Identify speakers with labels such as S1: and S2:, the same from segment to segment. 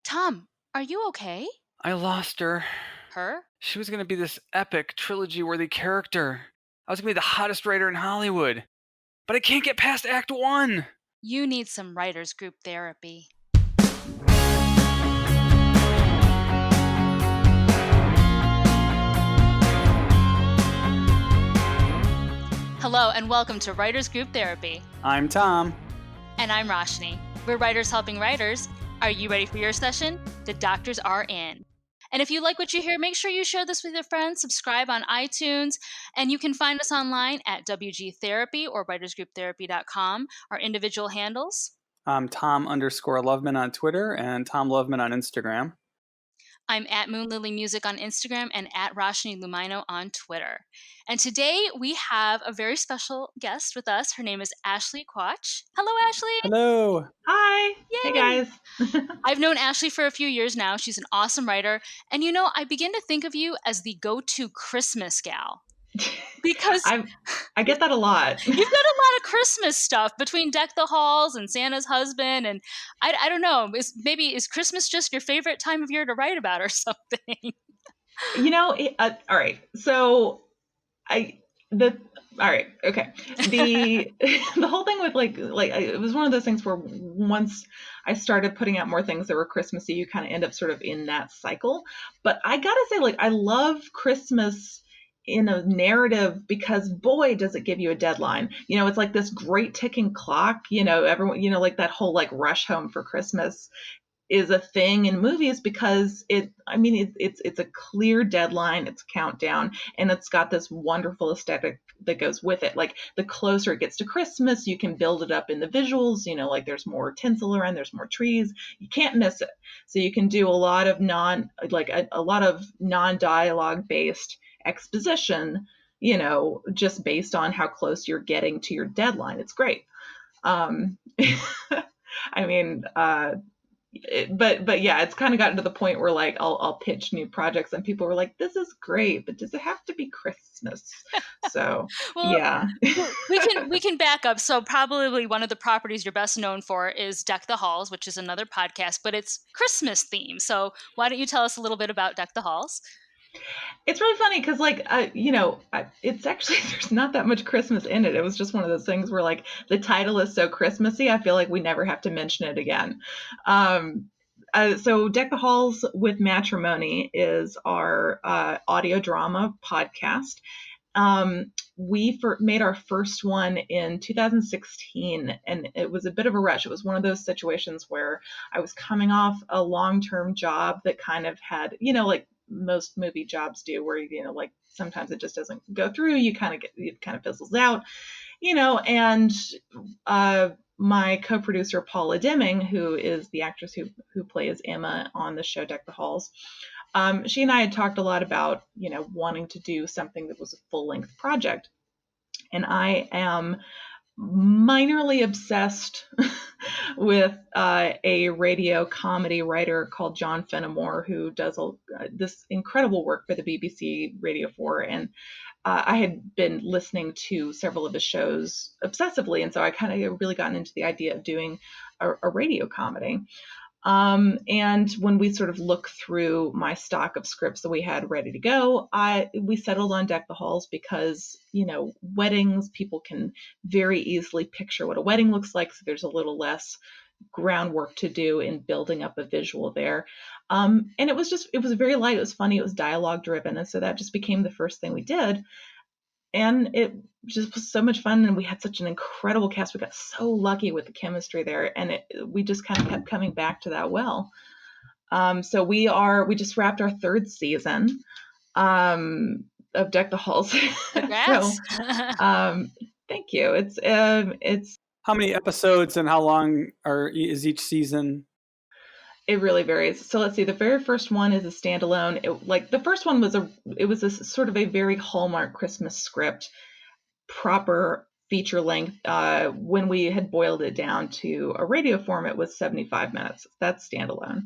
S1: Tom, are you okay?
S2: I lost her.
S1: Her?
S2: She was going to be this epic, trilogy-worthy character. I was going to be the hottest writer in Hollywood. But I can't get past Act 1!
S1: You need some writers group therapy. Hello and welcome to Writers Group Therapy.
S2: I'm Tom.
S1: And I'm Roshni. We're writers helping writers. Are you ready for your session? The doctors are in. And if you like what you hear, make sure you share this with your friends, subscribe on iTunes, and you can find us online at WG Therapy or writersgrouptherapy.com, our individual handles.
S2: I'm Tom_Loveman on Twitter and Tom Loveman on Instagram.
S1: I'm at Moon Lily Music on Instagram and at Roshni Lumino on Twitter. And today we have a very special guest with us. Her name is Ashley Quach. Hello, Ashley.
S2: Hello.
S3: Hi.
S1: Yay.
S3: Hey, guys.
S1: I've known Ashley for a few years now. She's an awesome writer. And you know, I begin to think of you as the go-to Christmas gal. Because
S3: I get that a lot.
S1: You've got a lot of Christmas stuff between Deck the Halls and Santa's Husband, and I don't know. Is Christmas just your favorite time of year to write about or something?
S3: You know, all right. So all right, okay. The whole thing with it was one of those things where once I started putting out more things that were Christmassy, you kind of end up sort of in that cycle. But I gotta say, I love Christmas in a narrative because boy does it give you a deadline. It's like this great ticking clock. Everyone, like that whole rush home for Christmas is a thing in movies because it's a clear deadline, it's a countdown, and it's got this wonderful aesthetic that goes with it. Like the closer it gets to Christmas, you can build it up in the visuals, there's more tinsel around, there's more trees, you can't miss it. So you can do a lot of non-dialogue based exposition, just based on how close you're getting to your deadline. It's great. But yeah, it's kind of gotten to the point where I'll pitch new projects and people were like, this is great, but does it have to be Christmas? So
S1: Well,
S3: yeah.
S1: we can back up. So probably one of the properties you're best known for is Deck the Halls, which is another podcast, but it's Christmas themed. So why don't you tell us a little bit about Deck the Halls?
S3: It's really funny because it's actually, there's not that much Christmas in it. It was just one of those things where the title is so Christmassy, I feel like we never have to mention it again. So Deck the Halls with Matrimony is our audio drama podcast. We made our first one in 2016, and it was a bit of a rush. It was one of those situations where I was coming off a long-term job that kind of had, most movie jobs do, where sometimes it just doesn't go through. It kind of fizzles out, and my co-producer Paula Deming, who is the actress who plays Emma on the show Deck the Halls, she and I had talked a lot about wanting to do something that was a full-length project, and I am minorly obsessed with a radio comedy writer called John Fenimore, who does this incredible work for the BBC Radio 4. And I had been listening to several of his shows obsessively. And so I kind of really gotten into the idea of doing a radio comedy. And when we sort of look through my stock of scripts that we had ready to go, we settled on Deck the Halls because, weddings, people can very easily picture what a wedding looks like. So there's a little less groundwork to do in building up a visual there. And it was very light. It was funny. It was dialogue driven. And so that just became the first thing we did. And it just was so much fun, and we had such an incredible cast. We got so lucky with the chemistry there, and we just kind of kept coming back to that well. So we just wrapped our third season of Deck the Halls.
S1: Congrats.
S3: So, thank you. It's
S2: how many episodes and how long is each season?
S3: It really varies. So let's see. The very first one is a standalone. The first one was a sort of a very Hallmark Christmas script, proper feature length, when we had boiled it down to a radio form, it was 75 minutes. That's standalone.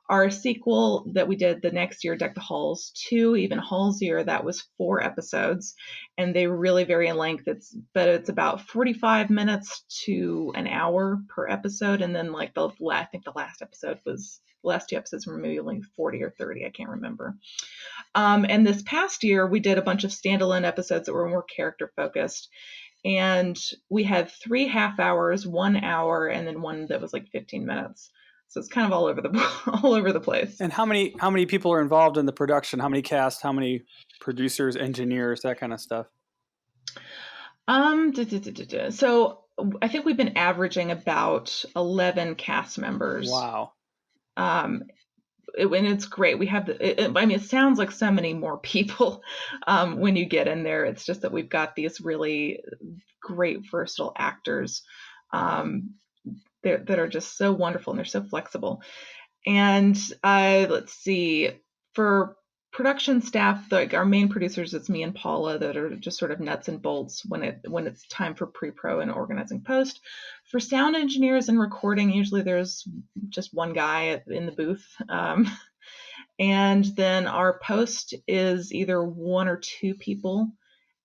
S3: Our sequel that we did the next year, Deck the Halls 2, even Halsier, that was 4 episodes, and they really vary in length. It's about 45 minutes to an hour per episode, and then like I think the last 2 episodes were maybe only 40 or 30. I can't remember. And this past year, we did a bunch of standalone episodes that were more character focused. And we had 3 half hours, 1 hour, and then one that was like 15 minutes. So it's kind of all over the place.
S4: And how many people are involved in the production? How many cast? How many producers, engineers, that kind of stuff?
S3: So I think we've been averaging about 11 cast members.
S4: Wow.
S3: And it's great. We have it sounds like so many more people when you get in there. It's just that we've got these really great versatile actors that are just so wonderful, and they're so flexible. And let's see, for production staff, like our main producers, it's me and Paula that are just sort of nuts and bolts when it's time for pre-pro and organizing post. For sound engineers and recording, usually there's just one guy in the booth. And then our post is either 1 or 2 people.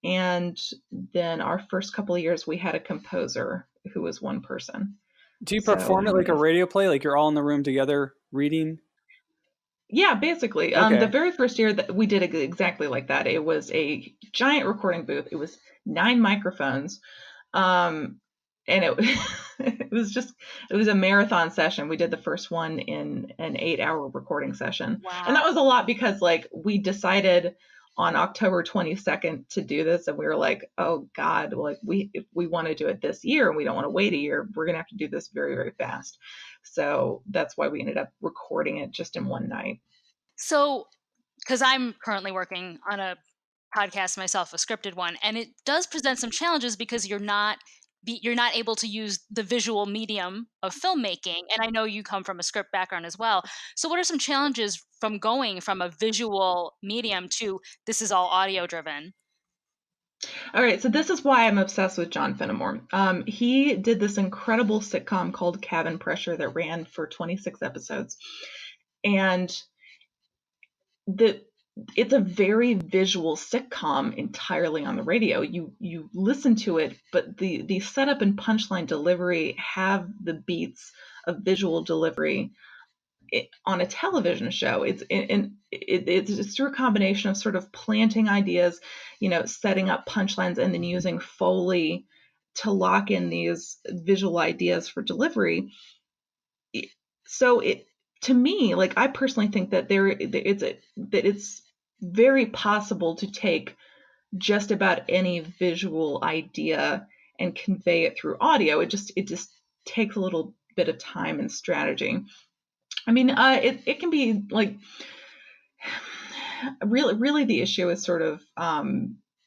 S3: And then our first couple of years, we had a composer who was 1 person.
S4: Do you perform it like a radio play? Like you're all in the room together reading?
S3: Yeah, basically.
S4: Okay.
S3: The very first year that we did it exactly like that. It was a giant recording booth. It was 9 microphones. And it was a marathon session. We did the first one in an 8-hour recording session.
S1: Wow.
S3: And that was a lot because like we decided on October 22nd to do this, and we were like, oh God, like if we want to do it this year and we don't want to wait a year, we're gonna have to do this very, very fast. So that's why we ended up recording it just in one night.
S1: So, because I'm currently working on a podcast myself, a scripted one, and it does present some challenges because you're not able to use the visual medium of filmmaking. And I know you come from a script background as well. So what are some challenges from going from a visual medium to this is all audio driven?
S3: All right, so this is why I'm obsessed with John Finnemore. He did this incredible sitcom called Cabin Pressure that ran for 26 episodes. And it's a very visual sitcom entirely on the radio. You listen to it, but the setup and punchline delivery have the beats of visual delivery on a television show. It's through a combination of sort of planting ideas, setting up punchlines, and then using Foley to lock in these visual ideas for delivery. So to me, like I personally think that it's very possible to take just about any visual idea and convey it through audio. It just takes a little bit of time and strategy. I mean, it can be like really the issue is sort of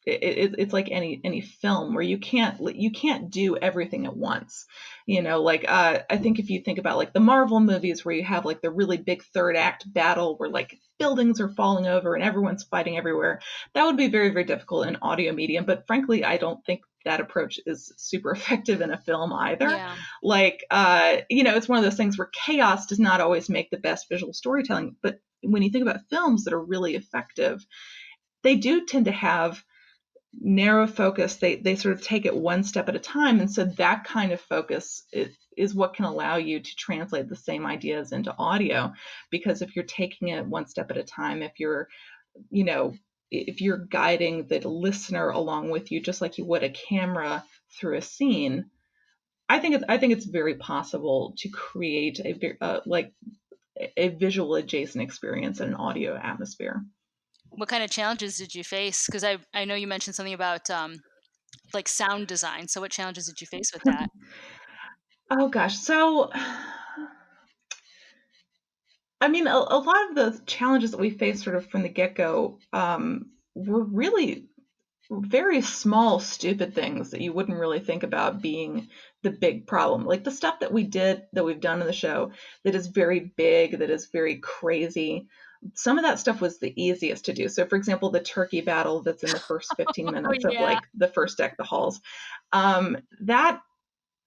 S3: it's like any film where you can't do everything at once. I think if you think about like the Marvel movies where you have like the really big third act battle where like buildings are falling over and everyone's fighting everywhere, that would be very, very difficult in audio medium. But frankly, I don't think that approach is super effective in a film either.
S1: Yeah.
S3: Like, it's one of those things where chaos does not always make the best visual storytelling. But when you think about films that are really effective, they do tend to have narrow focus. They sort of take it one step at a time. And so that kind of focus is what can allow you to translate the same ideas into audio. Because if you're taking it one step at a time, if you're guiding the listener along with you, just like you would a camera through a scene, I think it's very possible to create a visual adjacent experience in an audio atmosphere.
S1: What kind of challenges did you face? Because I know you mentioned something about like sound design. So what challenges did you face with that?
S3: Oh gosh. So, I mean, a lot of the challenges that we faced sort of from the get-go were really very small, stupid things that you wouldn't really think about being the big problem. Like the stuff that we've done in the show that is very big, that is very crazy. some of that stuff was the easiest to do. So for example, the turkey battle that's in the first 15 minutes of
S1: yeah.
S3: like the first Deck the Halls, that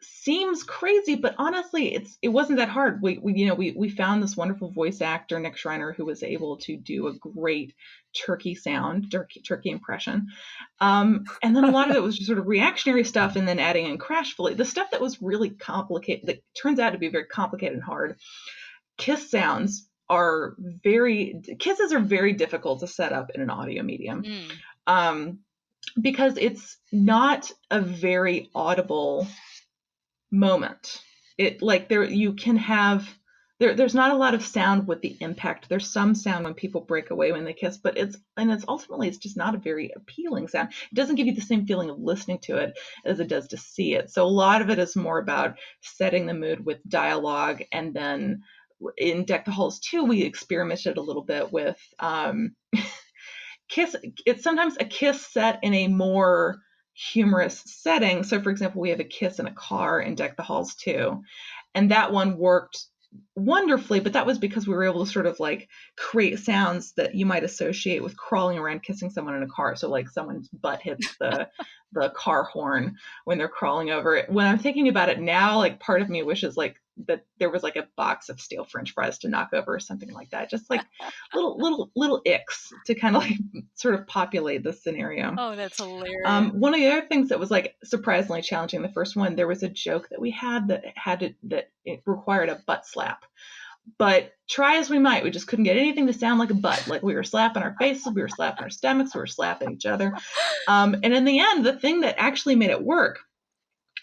S3: seems crazy, but honestly, it wasn't that hard. We found this wonderful voice actor, Nick Schreiner, who was able to do a great turkey impression. And then a lot of it was just sort of reactionary stuff, and then adding in crash fully. The stuff that was really complicated, that turns out to be very complicated and hard. Kisses are very difficult to set up in an audio medium. Because it's not a very audible moment. There's not a lot of sound with the impact. There's some sound when people break away when they kiss, but it's just not a very appealing sound. It doesn't give you the same feeling of listening to it as it does to see it. So a lot of it is more about setting the mood with dialogue. And then in Deck the Halls 2, we experimented a little bit with kiss. It's sometimes a kiss set in a more humorous setting. So for example, we have a kiss in a car in Deck the Halls 2, and that one worked wonderfully, but that was because we were able to sort of like create sounds that you might associate with crawling around kissing someone in a car. So like someone's butt hits the car horn when they're crawling over it. When I'm thinking about it now, like part of me wishes like that there was like a box of stale French fries to knock over or something like that. Just like little icks to kind of like sort of populate the scenario.
S1: Oh, that's hilarious.
S3: One of the other things that was like surprisingly challenging, the first one, there was a joke that we had that it required a butt slap. But try as we might, we just couldn't get anything to sound like a butt. Like we were slapping our faces, we were slapping our stomachs, we were slapping each other. And in the end, the thing that actually made it work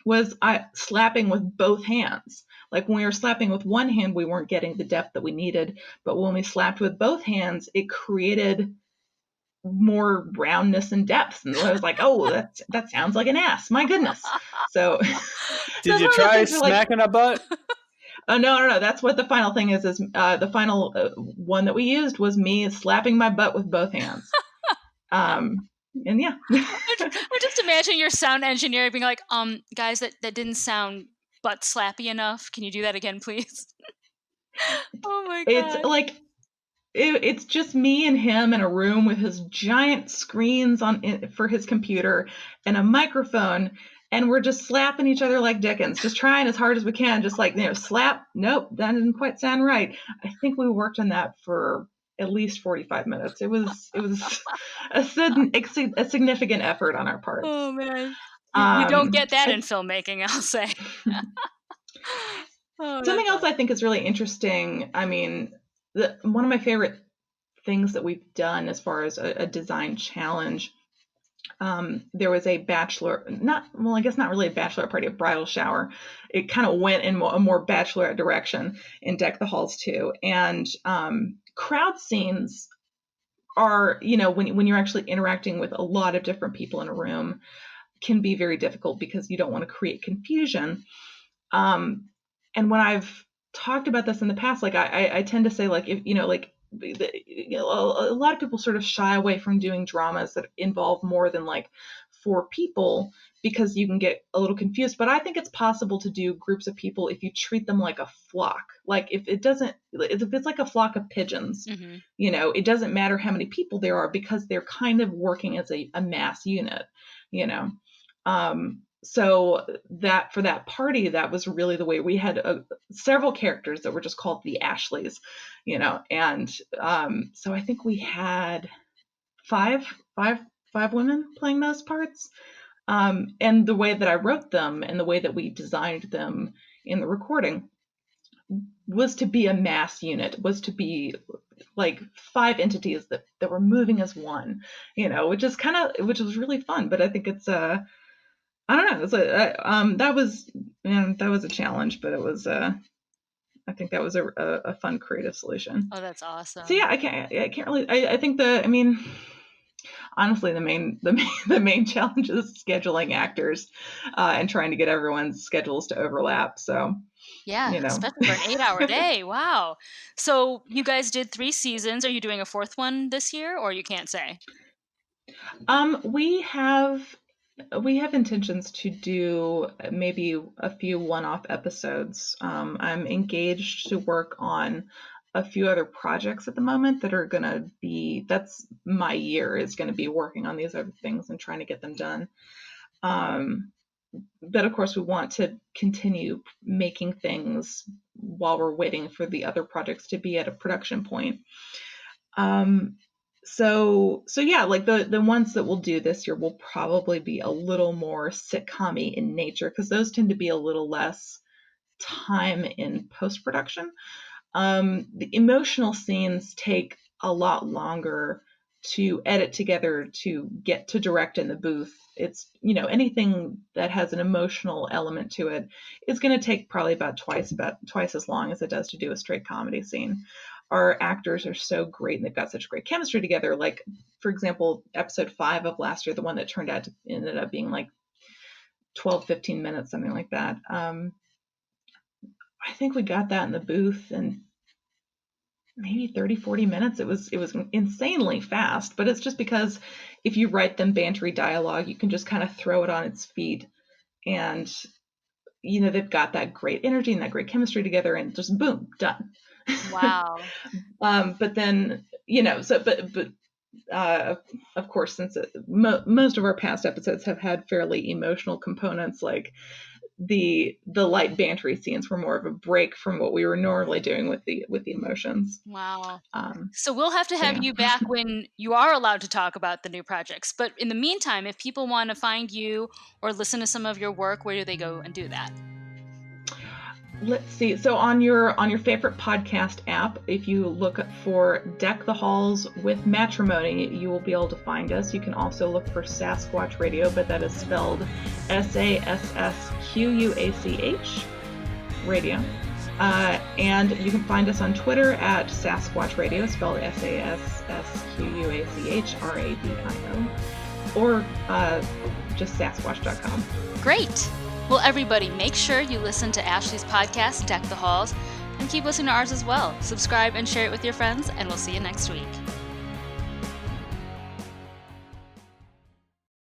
S3: was slapping with both hands. Like when we were slapping with one hand, we weren't getting the depth that we needed. But when we slapped with both hands, it created more roundness and depth. And I was like, oh, that sounds like an ass. My goodness. So
S4: did you try smacking a butt?
S3: Oh, no. That's what the final thing is the final one that we used was me slapping my butt with both hands. And yeah.
S1: Or just imagine your sound engineer being like, guys, that didn't sound butt slappy enough. Can you do that again, please? Oh my God.
S3: It's like, it's just me and him in a room with his giant screens for his computer and a microphone. And we're just slapping each other like Dickens, just trying as hard as we can, just like, slap. Nope, that didn't quite sound right. I think we worked on that for at least 45 minutes. It was a significant effort on our part.
S1: Oh man, you don't get that in filmmaking, I'll say.
S3: Something else I think is really interesting. I mean, one of my favorite things that we've done as far as a design challenge. There was a not really a bachelor party, a bridal shower. It kind of went in a more bachelorette direction in Deck the Halls 2. And crowd scenes are, when you're actually interacting with a lot of different people in a room, can be very difficult because you don't want to create confusion. And when I've talked about this in the past, like I tend to say, like, if a lot of people sort of shy away from doing dramas that involve more than like 4 people because you can get a little confused. But I think it's possible to do groups of people if you treat them like a flock. Like if it's like a flock of pigeons, it doesn't matter how many people there are because they're kind of working as a mass unit, So that for that party, that was really the way. We had several characters that were just called the Ashleys, and so I think we had five women playing those parts. And the way that I wrote them and the way that we designed them in the recording was to be a mass unit, was to be like 5 entities that were moving as one, which was really fun. But I think it's I don't know. It's that was a challenge, but it was I think that was a fun creative solution.
S1: Oh, that's awesome.
S3: So yeah, I can't really. I think honestly, the main challenge is scheduling actors and trying to get everyone's schedules to overlap. So
S1: yeah, especially for an 8-hour day. Wow. So you guys did 3 seasons. Are you doing a 4th one this year, or you can't say?
S3: We have intentions to do maybe a few one-off episodes. I'm engaged to work on a few other projects at the moment that are going to be, that's my year, is going to be working on these other things and trying to get them done. But of course, we want to continue making things while we're waiting for the other projects to be at a production point. So yeah, like the ones that we'll do this year will probably be a little more sitcom-y in nature, because those tend to be a little less time in post-production. The emotional scenes take a lot longer to edit together, to get to direct in the booth. It's, anything that has an emotional element to it is going to take probably about twice as long as it does to do a straight comedy scene. Our actors are so great and they've got such great chemistry together. Like, for example, episode 5 of last year, the one that ended up being like 12, 15 minutes, something like that. I think we got that in the booth in maybe 30, 40 minutes. It was insanely fast, but it's just because if you write them bantery dialogue, you can just kind of throw it on its feet, and they've got that great energy and that great chemistry together, and just boom, done.
S1: Wow.
S3: But then, of course, since most of our past episodes have had fairly emotional components, like the light bantery scenes were more of a break from what we were normally doing with the emotions.
S1: Wow. So we'll have to have you back when you are allowed to talk about the new projects. But in the meantime, if people want to find you or listen to some of your work, where do they go and do that?
S3: Let's see. So on your favorite podcast app, if you look for Deck the Halls with Matrimony, you will be able to find us. You can also look for Sasquatch Radio, but that is spelled SASSQUACH Radio. And you can find us on Twitter at Sasquatch Radio, spelled SASSQUACHRADIO, or just Sasquatch.com.
S1: Great. Well, everybody, make sure you listen to Ashley's podcast, Deck the Halls, and keep listening to ours as well. Subscribe and share it with your friends, and we'll see you next week.